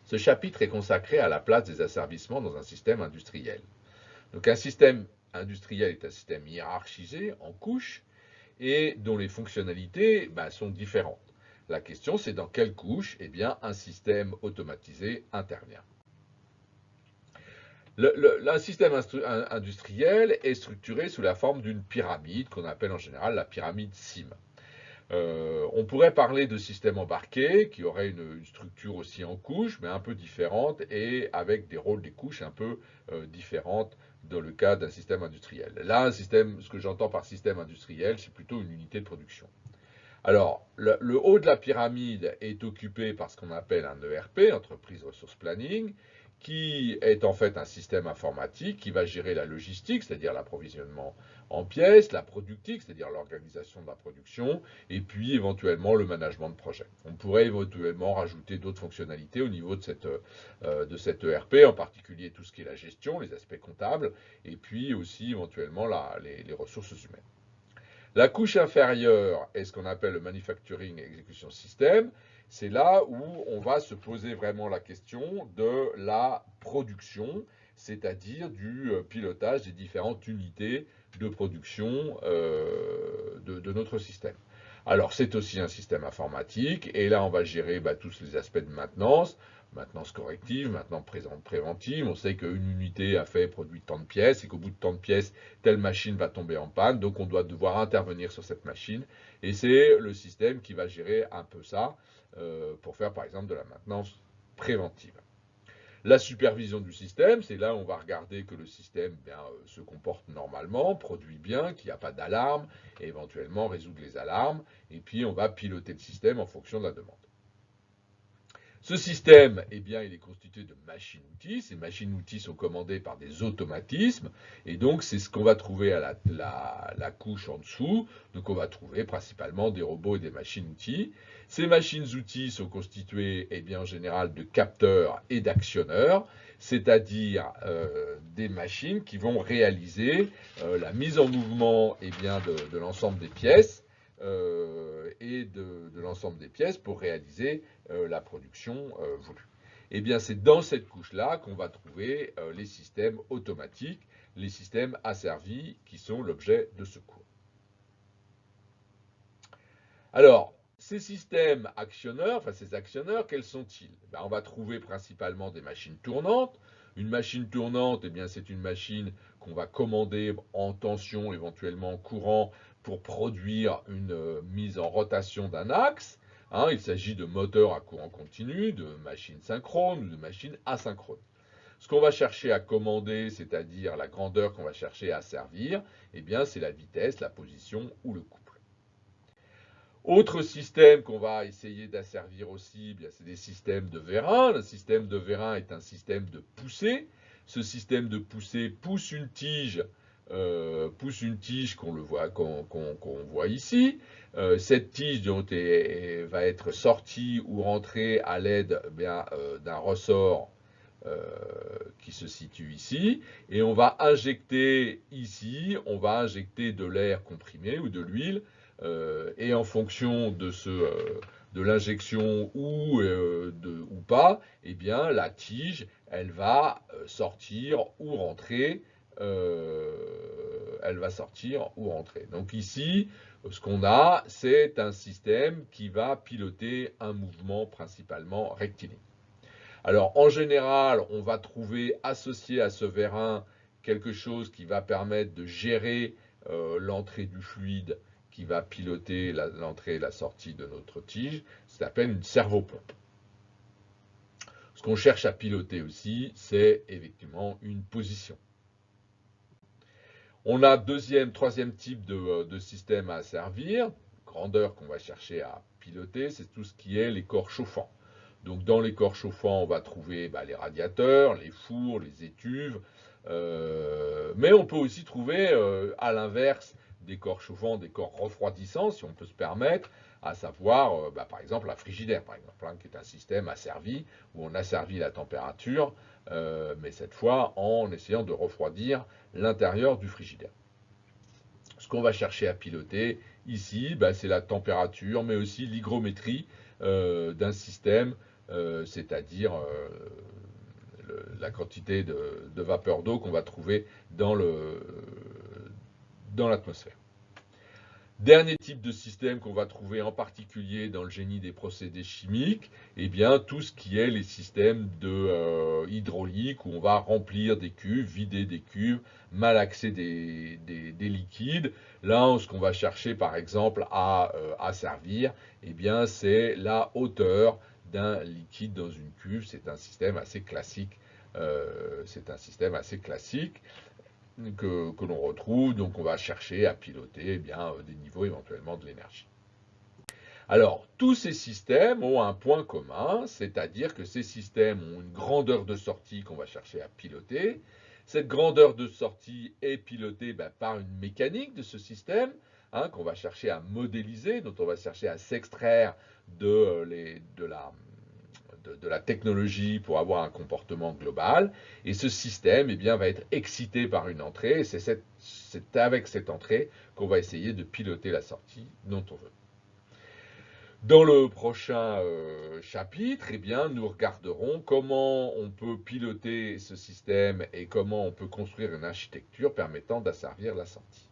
Ce chapitre est consacré à la place des asservissements dans un système industriel. Donc un système industriel est un système hiérarchisé en couches et dont les fonctionnalités sont différentes. La question, c'est dans quelle couche un système automatisé intervient. Un système industriel est structuré sous la forme d'une pyramide qu'on appelle en général la pyramide SIM. On pourrait parler de système embarqué qui aurait une structure aussi en couches, mais un peu différente et avec des rôles des couches un peu différentes dans le cas d'un système industriel. Là, ce que j'entends par système industriel, c'est plutôt une unité de production. Alors, le haut de la pyramide est occupé par ce qu'on appelle un ERP, Entreprise Resource Planning, qui est en fait un système informatique qui va gérer la logistique, c'est-à-dire l'approvisionnement en pièces, la productique, c'est-à-dire l'organisation de la production, et puis éventuellement le management de projet. On pourrait éventuellement rajouter d'autres fonctionnalités au niveau de cet ERP, en particulier tout ce qui est la gestion, les aspects comptables, et puis aussi éventuellement les ressources humaines. La couche inférieure est ce qu'on appelle le Manufacturing Execution System. C'est là où on va se poser vraiment la question de la production, c'est-à-dire du pilotage des différentes unités de production de notre système. Alors, c'est aussi un système informatique, et là, on va gérer tous les aspects de maintenance, maintenance corrective, maintenance préventive. On sait qu'une unité a produit tant de pièces, et qu'au bout de tant de pièces, telle machine va tomber en panne, donc on doit devoir intervenir sur cette machine, et c'est le système qui va gérer un peu ça, pour faire par exemple de la maintenance préventive. La supervision du système, c'est là où on va regarder que le système se comporte normalement, produit bien, qu'il n'y a pas d'alarme, et éventuellement résoudre les alarmes, et puis on va piloter le système en fonction de la demande. Ce système, il est constitué de machines-outils. Ces machines-outils sont commandées par des automatismes, et donc c'est ce qu'on va trouver à la couche en dessous. Donc on va trouver principalement des robots et des machines-outils. Ces machines-outils sont constituées, en général, de capteurs et d'actionneurs, c'est-à-dire des machines qui vont réaliser la mise en mouvement de l'ensemble des pièces, et de l'ensemble des pièces pour réaliser la production voulue. C'est dans cette couche-là qu'on va trouver les systèmes automatiques, les systèmes asservis qui sont l'objet de ce cours. Alors, ces systèmes actionneurs, ces actionneurs, quels sont-ils? On va trouver principalement des machines tournantes. Une machine tournante, c'est une machine qu'on va commander en tension, éventuellement en courant, pour produire une mise en rotation d'un axe. Il s'agit de moteurs à courant continu, de machines synchrones ou de machines asynchrones. Ce qu'on va chercher à commander, c'est-à-dire la grandeur qu'on va chercher à servir, c'est la vitesse, la position ou le couple. Autre système qu'on va essayer d'asservir aussi, c'est des systèmes de vérin. Le système de vérin est un système de poussée. Ce système de poussée pousse une tige qu'on voit ici. Cette tige va être sortie ou rentrée à l'aide d'un ressort qui se situe ici, et on va injecter ici, de l'air comprimé ou de l'huile, et en fonction de l'injection ou pas, la tige, elle va sortir ou rentrer. Donc ici, ce qu'on a, c'est un système qui va piloter un mouvement principalement rectiligne. Alors, en général, on va trouver associé à ce vérin quelque chose qui va permettre de gérer l'entrée du fluide qui va piloter l'entrée et la sortie de notre tige. Ça s'appelle une servopompe. Ce qu'on cherche à piloter aussi, c'est effectivement une position. On a troisième type de système à asservir, grandeur qu'on va chercher à piloter, c'est tout ce qui est les corps chauffants. Donc dans les corps chauffants, on va trouver les radiateurs, les fours, les étuves, mais on peut aussi trouver à l'inverse des corps chauffants, des corps refroidissants, si on peut se permettre, à savoir par exemple la frigidaire, par exemple, qui est un système asservi, où on asservit la température, mais cette fois en essayant de refroidir l'intérieur du frigidaire. Ce qu'on va chercher à piloter ici, c'est la température, mais aussi l'hygrométrie d'un système c'est-à-dire la quantité de vapeur d'eau qu'on va trouver dans l'atmosphère. Dernier type de système qu'on va trouver en particulier dans le génie des procédés chimiques, eh bien tout ce qui est les systèmes hydrauliques où on va remplir des cuves, vider des cuves, malaxer des liquides. Là, ce qu'on va chercher par exemple à servir, eh bien c'est la hauteur d'un liquide dans une cuve. C'est un système assez classique. Que l'on retrouve, donc on va chercher à piloter eh bien, des niveaux éventuellement de l'énergie. Alors, tous ces systèmes ont un point commun, c'est-à-dire que ces systèmes ont une grandeur de sortie qu'on va chercher à piloter. Cette grandeur de sortie est pilotée par une mécanique de ce système, qu'on va chercher à modéliser, dont on va chercher à s'extraire de la technologie pour avoir un comportement global. Et ce système va être excité par une entrée. Et c'est avec cette entrée qu'on va essayer de piloter la sortie dont on veut. Dans le prochain chapitre, nous regarderons comment on peut piloter ce système et comment on peut construire une architecture permettant d'asservir la sortie.